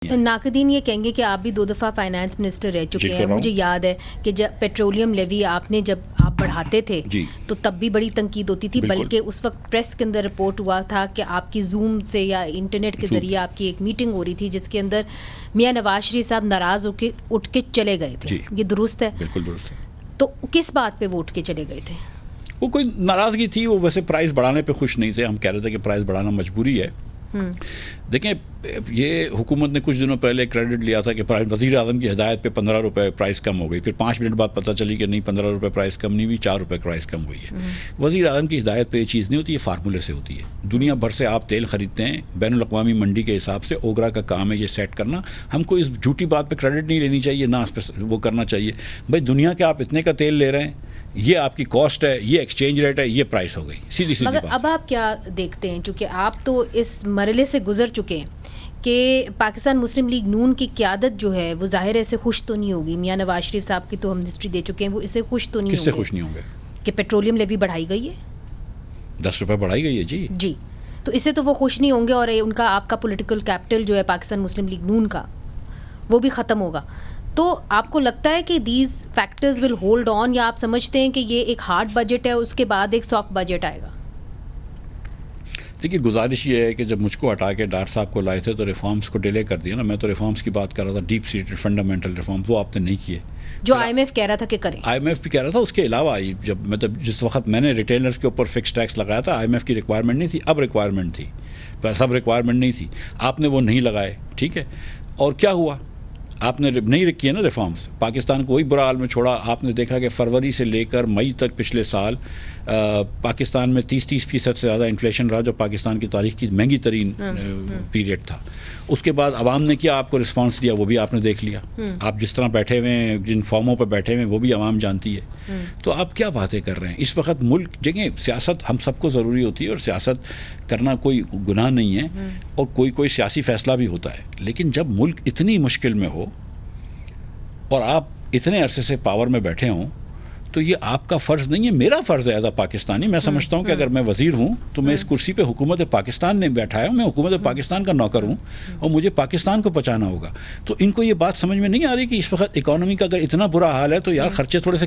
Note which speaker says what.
Speaker 1: ناقدین یہ کہیں گے کہ آپ بھی 2 دفعہ فائنانس منسٹر رہ چکے ہیں. مجھے یاد ہے کہ جب پیٹرولیم لیوی جب آپ بڑھاتے تھے تو تب بھی بڑی تنقید ہوتی تھی, بلکہ اس وقت پریس کے اندر رپورٹ ہوا تھا کہ آپ کی زوم سے یا انٹرنیٹ کے ذریعے آپ کی ایک میٹنگ ہو رہی تھی جس کے اندر میاں نواز شریف صاحب ناراض ہو کے اٹھ کے چلے گئے تھے. یہ درست ہے؟
Speaker 2: بالکل درست ہے.
Speaker 1: تو کس بات پہ وہ اٹھ کے چلے گئے تھے؟
Speaker 2: وہ کوئی ناراضگی تھی, وہ ویسے پرائز بڑھانے پہ خوش نہیں تھے. ہم کہہ رہے تھے کہ پرائز بڑھانا مجبوری ہے. دیکھیں, یہ حکومت نے کچھ دنوں پہلے کریڈٹ لیا تھا کہ وزیر اعظم کی ہدایت پہ 15 روپے پرائز کم ہو گئی. پھر 5 منٹ بعد پتہ چلی کہ نہیں, 15 روپے پرائز کم نہیں ہوئی, 4 روپے پرائز کم ہوئی ہے. وزیر اعظم کی ہدایت پہ یہ چیز نہیں ہوتی, یہ فارمولے سے ہوتی ہے. دنیا بھر سے آپ تیل خریدتے ہیں بین الاقوامی منڈی کے حساب سے. اوگرا کا کام ہے یہ سیٹ کرنا. ہم کو اس جھوٹی بات پہ کریڈٹ نہیں لینی چاہیے, نہ اس پہ وہ کرنا چاہیے. بھائی دنیا کے آپ اتنے کا تیل لے رہے ہیں, یہ آپ کی کاسٹ ہے, یہ ایکسچینج ریٹ ہے, یہ پرائس ہو گئی, سیدھی سیدھی بات.
Speaker 1: اب آپ کیا دیکھتے ہیں, چونکہ آپ تو اس مرحلے سے گزر چکے ہیں کہ پاکستان مسلم لیگ نون کی قیادت جو ہے وہ ظاہر ہے اسے خوش تو نہیں ہوگی. میاں نواز شریف صاحب کی تو ہم ہسٹری دے چکے ہیں, وہ اسے خوش تو نہیں
Speaker 2: کس سے خوش نہیں ہوں گے
Speaker 1: کہ پیٹرولیم لیوی بڑھائی گئی ہے,
Speaker 2: 10 روپے بڑھائی گئی ہے. جی
Speaker 1: تو اس سے تو وہ خوش نہیں ہوں گے, اور ان کا آپ کا پولیٹیکل کیپٹل جو ہے پاکستان مسلم لیگ نون کا وہ بھی ختم ہوگا. تو آپ کو لگتا ہے کہ these factors will hold on, یا آپ سمجھتے ہیں کہ یہ ایک ہارڈ بجٹ ہے, اس کے بعد ایک سافٹ بجٹ آئے گا؟
Speaker 2: دیکھیے, گزارش یہ ہے کہ جب مجھ کو ہٹا کے ڈاکٹر صاحب کو لائے تھے تو ریفارمز کو ڈیلے کر دیا نا. میں تو ریفارمز کی بات کر رہا تھا, ڈیپ سیٹڈ فنڈامنٹل ریفارمز, وہ آپ نے نہیں کیے
Speaker 1: جو آئی ایم ایف کہہ رہا تھا کہ کریں.
Speaker 2: آئی ایم ایف بھی کہہ رہا تھا. اس کے علاوہ جب مطلب جس وقت میں نے ریٹیلرز کے اوپر فکس ٹیکس لگایا تھا, آئی ایم ایف کی ریکوائرمنٹ نہیں تھی, اب ریکوائرمنٹ تھی. سب ریکوائرمنٹ نہیں تھی, آپ نے وہ نہیں لگائے, ٹھیک ہے. اور کیا ہوا, آپ نے نہیں رکھی ہے نا ریفارمز. پاکستان کو وہی برا حال میں چھوڑا. آپ نے دیکھا کہ فروری سے لے کر مئی تک پچھلے سال پاکستان میں 30% سے زیادہ انفلیشن رہا, جو پاکستان کی تاریخ کی مہنگی ترین پیریڈ تھا. اس کے بعد عوام نے کیا آپ کو رسپانس دیا, وہ بھی آپ نے دیکھ لیا. آپ جس طرح بیٹھے ہوئے ہیں, جن فارموں پہ بیٹھے ہوئے ہیں, وہ بھی عوام جانتی ہے. تو آپ کیا باتیں کر رہے ہیں اس وقت. ملک دیکھیں, سیاست ہم سب کو ضروری ہوتی ہے, اور سیاست کرنا کوئی گناہ نہیں ہے, اور کوئی سیاسی فیصلہ بھی ہوتا ہے. لیکن جب ملک اتنی مشکل میں ہو اور آپ اتنے عرصے سے پاور میں بیٹھے ہوں, تو یہ آپ کا فرض نہیں ہے, میرا فرض ہے ایز اے پاکستانی. میں سمجھتا ہوں کہ اگر میں وزیر ہوں تو میں اس کرسی پہ حکومت پاکستان نے بیٹھایا ہوں, میں حکومت پاکستان کا نوکر ہوں, اور مجھے پاکستان کو بچانا ہوگا. تو ان کو یہ بات سمجھ میں نہیں آ رہی کہ اس وقت اکانومی کا اگر اتنا برا حال ہے تو یار خرچے تھوڑے سے